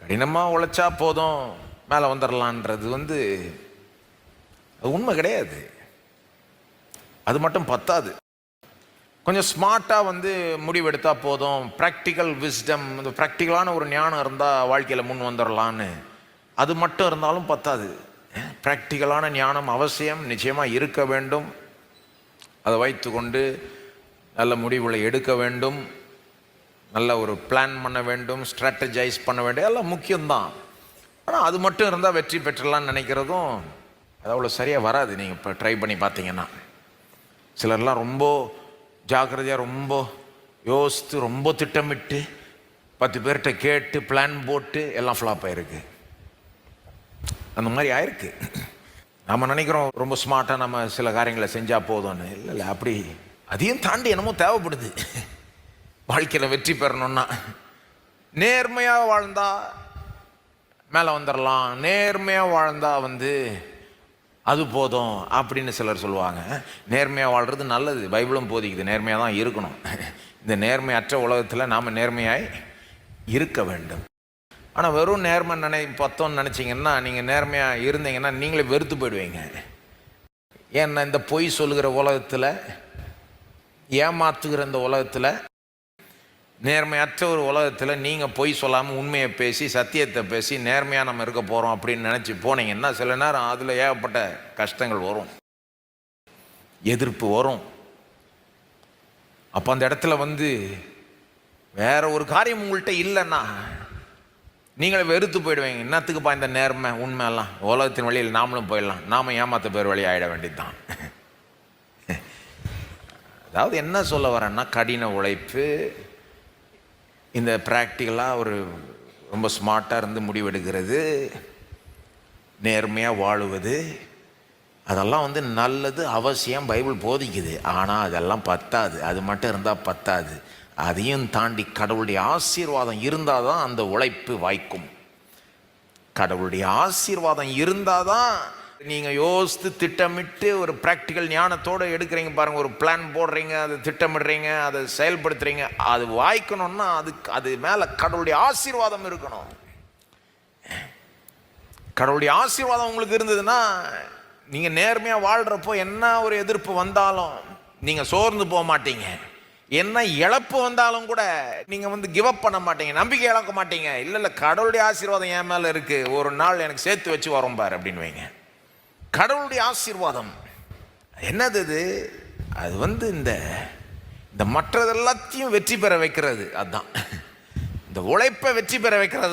கடினமாக உழைச்சா போதும் மேலே வந்துடலான்றது அது உண்மை கிடையாது. அது மட்டும் பத்தாது. கொஞ்சம் ஸ்மார்ட்டாக முடிவெடுத்தால் போதும். ப்ராக்டிக்கல் விஸ்டம், இந்த ப்ராக்டிக்கலான ஒரு ஞானம் இருந்தால் வாழ்க்கையில் முன் வந்துடலான்னு அது மட்டும் இருந்தாலும் பத்தாது. ப்ராக்டிக்கலான ஞானம் அவசியம், நிச்சயமாக இருக்க வேண்டும். அதை வைத்து கொண்டு நல்ல முடிவுகளை எடுக்க வேண்டும், நல்ல ஒரு பிளான் பண்ண வேண்டும், ஸ்ட்ராட்டஜைஸ் பண்ண வேண்டும், எல்லாம் முக்கியம்தான். ஆனால் அது மட்டும் இருந்தால் வெற்றி பெற்றலான்னு நினைக்கிறதும் அது அவ்வளோ சரியாக வராது. நீங்கள் இப்போ ட்ரை பண்ணி பார்த்தீங்கன்னா சிலர்லாம் ரொம்ப ஜாக்கிரதையாக, ரொம்ப யோசித்து, ரொம்ப திட்டமிட்டு 10 பேர்கிட்ட கேட்டு பிளான் போட்டு எல்லாம் ஃப்ளாப் ஆகிருக்கு. அந்த மாதிரி ஆயிருக்கு. நம்ம நினைக்கிறோம் ரொம்ப ஸ்மார்ட்டாக நம்ம சில காரியங்களை செஞ்சால் போதும்னு. இல்லை, அப்படி அதையும் தாண்டி என்னமோ தேவைப்படுது வாழ்க்கையில் வெற்றி பெறணும்னா. நேர்மையாக வாழ்ந்தா மேலே வந்துடலாம், நேர்மையாக வாழ்ந்தா அது போதும் அப்படின்னு சிலர் சொல்லுவாங்க. நேர்மையாக வாழ்கிறது நல்லது, பைபிளும் போதிக்குது, நேர்மையாக தான் இருக்கணும். இந்த நேர்மையற்ற உலகத்தில் நாம் நேர்மையாய் இருக்க வேண்டும். ஆனால் வெறும் நேர்மை பத்தோன்னு நினச்சிங்கன்னா, நீங்கள் நேர்மையாக இருந்தீங்கன்னா நீங்களே வெறுத்து போயிடுவீங்க. ஏன்னா இந்த பொய் சொல்லுகிற உலகத்தில், ஏமாத்துகிற இந்த உலகத்தில், நேர்மையற்ற ஒரு உலகத்தில் நீங்கள் பொய் சொல்லாமல் உண்மையை பேசி சத்தியத்தை பேசி நேர்மையாக நம்ம இருக்க போகிறோம் அப்படின்னு நினச்சி போனீங்கன்னா சில நேரம் அதில் ஏகப்பட்ட கஷ்டங்கள் வரும், எதிர்ப்பு வரும். அப்போ அந்த இடத்துல வேற ஒரு காரியம் உங்கள்கிட்ட இல்லைன்னா நீங்களே வெறுத்து போயிடுவீங்க. என்னத்துக்குப்பா இந்த நேர்மை உண்மையெல்லாம், உலகத்தின் வழியில் நாமளும் போயிடலாம், நாம் ஏமாத்த பேர் வழி ஆகிட வேண்டியது தான். அதாவது என்ன சொல்ல வரேன்னா, கடின உழைப்பு, இந்த ப்ராக்டிக்கலாக ஒரு ரொம்ப ஸ்மார்ட்டாக இருந்து முடிவெடுக்கிறது, நேர்மையாக வாழுவது, அதெல்லாம் நல்லது, அவசியம், பைபிள் போதிக்குது. ஆனால் அதெல்லாம் பத்தாது. அது மட்டும் இருந்தால் பத்தாது. அதையும் தாண்டி கடவுளுடைய ஆசீர்வாதம் இருந்தால் தான் அந்த உழைப்பு வாய்க்கும். கடவுளுடைய ஆசீர்வாதம் இருந்தால் தான் நீங்கள் யோசித்து திட்டமிட்டு ஒரு ப்ராக்டிக்கல் ஞானத்தோடு எடுக்கிறீங்க பாருங்கள், ஒரு பிளான் போடுறீங்க, அதை திட்டமிடுறீங்க, அதை செயல்படுத்துகிறீங்க, அது வாய்க்கணும்னா அது மேலே கடவுளுடைய ஆசீர்வாதம் இருக்கணும். கடவுளுடைய ஆசீர்வாதம் உங்களுக்கு இருந்ததுன்னா நீங்கள் நேர்மையாக வாழ்கிறப்போ என்ன ஒரு எதிர்ப்பு வந்தாலும் நீங்கள் சோர்ந்து போக மாட்டீங்க. என்ன இழப்பு வந்தாலும் கூட நீங்கள் கிவ் அப் பண்ண மாட்டீங்க, நம்பிக்கை இழக்க மாட்டீங்க. இல்லை, கடவுளுடைய ஆசீர்வாதம் என் மேலே இருக்குது, ஒரு நாள் எனக்கு சேர்த்து வச்சு வரும் பாரு அப்படின்னு வைங்க. கடவுளுடைய ஆசீர்வாதம் என்னது? அது இந்த மற்றதெல்லாத்தையும் வெற்றி பெற வைக்கிறது. அதுதான் இந்த உழைப்பை வெற்றி பெற வைக்கிறது தான்.